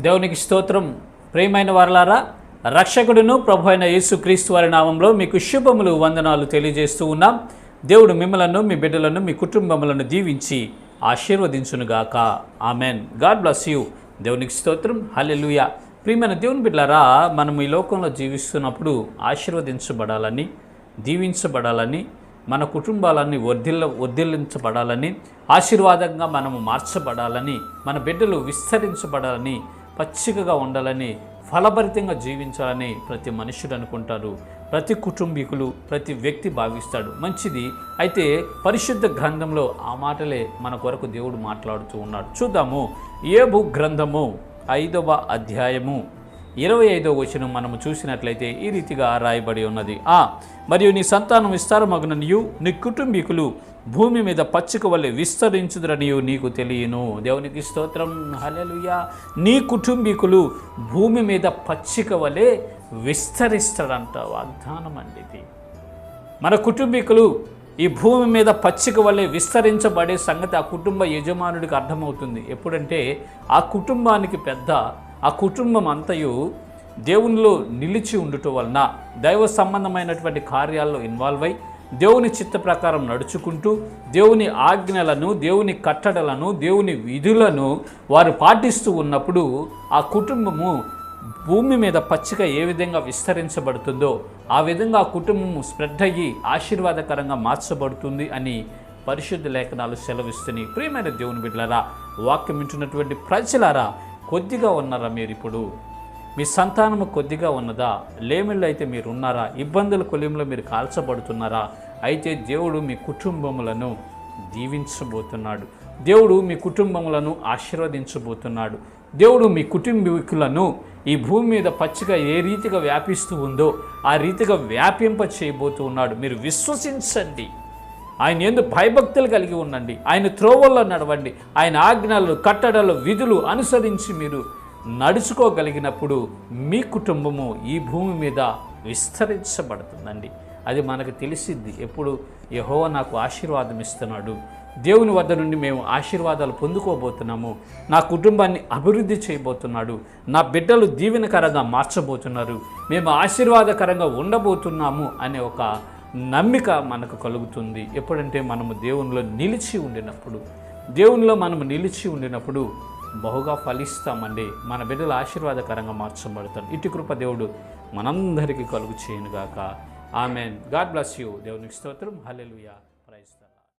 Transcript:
దేవునికి స్తోత్రం. ప్రియమైన వారలారా, రక్షకుడును ప్రభు అయిన యేసుక్రీస్తు వారి నామంలో మీకు శుభములు, వందనాలు తెలియజేస్తూ ఉన్నాం. దేవుడు మిమ్మలను, మీ బిడ్డలను, మీ కుటుంబములను దీవించి ఆశీర్వదించునుగాక. ఆమెన్. God bless you. దేవునికి స్తోత్రం. హల్లెలూయా. ప్రియమైన దేవుని బిడ్డలారా, మనం ఈ లోకంలో జీవిస్తున్నప్పుడు ఆశీర్వదించబడాలని, దీవించబడాలని, మన కుటుంబాలన్నీ వర్ధిల్లించబడాలని, ఆశీర్వాదంగా మనము మార్చబడాలని, మన బిడ్డలు విస్తరించబడాలని, పచ్చికగా ఉండాలని, ఫలభరితంగా జీవించాలని ప్రతి మనుషుడు అనుకుంటారు. ప్రతి కుటుంబీకులు, ప్రతి వ్యక్తి భావిస్తాడు. మంచిది. అయితే పరిశుద్ధ గ్రంథంలో ఆ మాటలే మన కొరకు దేవుడు మాట్లాడుతూ ఉన్నాడు. చూద్దాము. యోబు గ్రంథము 5వ అధ్యాయము 25వ వచనం మనము చూసినట్లయితే ఈ రీతిగా రాయబడి ఉన్నది. మరియు నీ సంతానం విస్తారమగుననియు, నీ కుటుంబీకులు భూమి మీద పచ్చిక వలె విస్తరించుదురనియు నీకు తెలియను. దేవునికి స్తోత్రం. హల్లెలూయా. నీ కుటుంబీకులు భూమి మీద పచ్చిక వలె విస్తరిస్తాడంట. వాగ్దానం అండి ఇది. మన కుటుంబీకులు ఈ భూమి మీద పచ్చిక వలె విస్తరించబడే సంగతి ఆ కుటుంబ యజమానుడికి అర్థమవుతుంది. ఎప్పుడంటే ఆ కుటుంబానికి పెద్ద, ఆ కుటుంబం అంతయు దేవునిలో నిలిచి ఉండటం వలన, దైవ సంబంధమైనటువంటి కార్యాల్లో ఇన్వాల్వ్ అయి, దేవుని చిత్త ప్రకారం నడుచుకుంటూ, దేవుని ఆజ్ఞలను, దేవుని కట్టడలను, దేవుని విధులను వారు పాటిస్తూ ఉన్నప్పుడు ఆ కుటుంబము భూమి మీద పచ్చిక ఏ విధంగా విస్తరించబడుతుందో ఆ విధంగా ఆ కుటుంబము స్ప్రెడ్ అయ్యి ఆశీర్వాదకరంగా మార్చబడుతుంది అని పరిశుద్ధ లేఖనాలు సెలవిస్తున్నాయి. ప్రియమైన దేవుని బిడ్డలారా, వాక్యం వింటున్నటువంటి ప్రజలారా, కొద్దిగా ఉన్నారా మీరు? ఇప్పుడు మీ సంతానము కొద్దిగా ఉన్నదా? లేమిళ్ళు అయితే మీరు ఉన్నారా? ఇబ్బందుల కొలింలో మీరు కాల్చబడుతున్నారా? అయితే దేవుడు మీ కుటుంబములను దీవించబోతున్నాడు. దేవుడు మీ కుటుంబములను ఆశీర్వదించబోతున్నాడు. దేవుడు మీ కుటుంబీకులను ఈ భూమి మీద పచ్చిగా ఏ రీతిగా వ్యాపిస్తూ ఉందో ఆ రీతిగా వ్యాపింప చేయబోతూ ఉన్నాడు. మీరు విశ్వసించండి. ఆయన యందు భయభక్తులు కలిగి ఉండండి. ఆయన త్రోవల్లో నడవండి. ఆయన ఆజ్ఞలు, కట్టడలు, విధులు అనుసరించి మీరు నడుచుకోగలిగినప్పుడు మీ కుటుంబము ఈ భూమి మీద విస్తరించబడుతుందండి. అది మనకు తెలిసిద్ది. ఎప్పుడు యెహోవా నాకు ఆశీర్వాదం ఇస్తున్నాడు, దేవుని వద్ద నుండి మేము ఆశీర్వాదాలు పొందుకోబోతున్నాము, నా కుటుంబాన్ని అభివృద్ధి చేయబోతున్నాడు, నా బిడ్డలు దీవెనకరంగా మార్చబోతున్నారు, మేము ఆశీర్వాదకరంగా ఉండబోతున్నాము అనే ఒక నమ్మిక మనకు కలుగుతుంది. ఎప్పుడంటే మనము దేవునిలో నిలిచి ఉండినప్పుడు, దేవునిలో మనము నిలిచి ఉండినప్పుడు బహుగా ఫలిస్తామండి. మన బిడ్డలు ఆశీర్వాదకరంగా మార్చబడతారు. ఇటు కృప దేవుడు మనందరికీ కలుగు చేయనుగాక. ఆమెన్. God bless you. దేవునికి స్తోత్రం. హల్లెలూయా.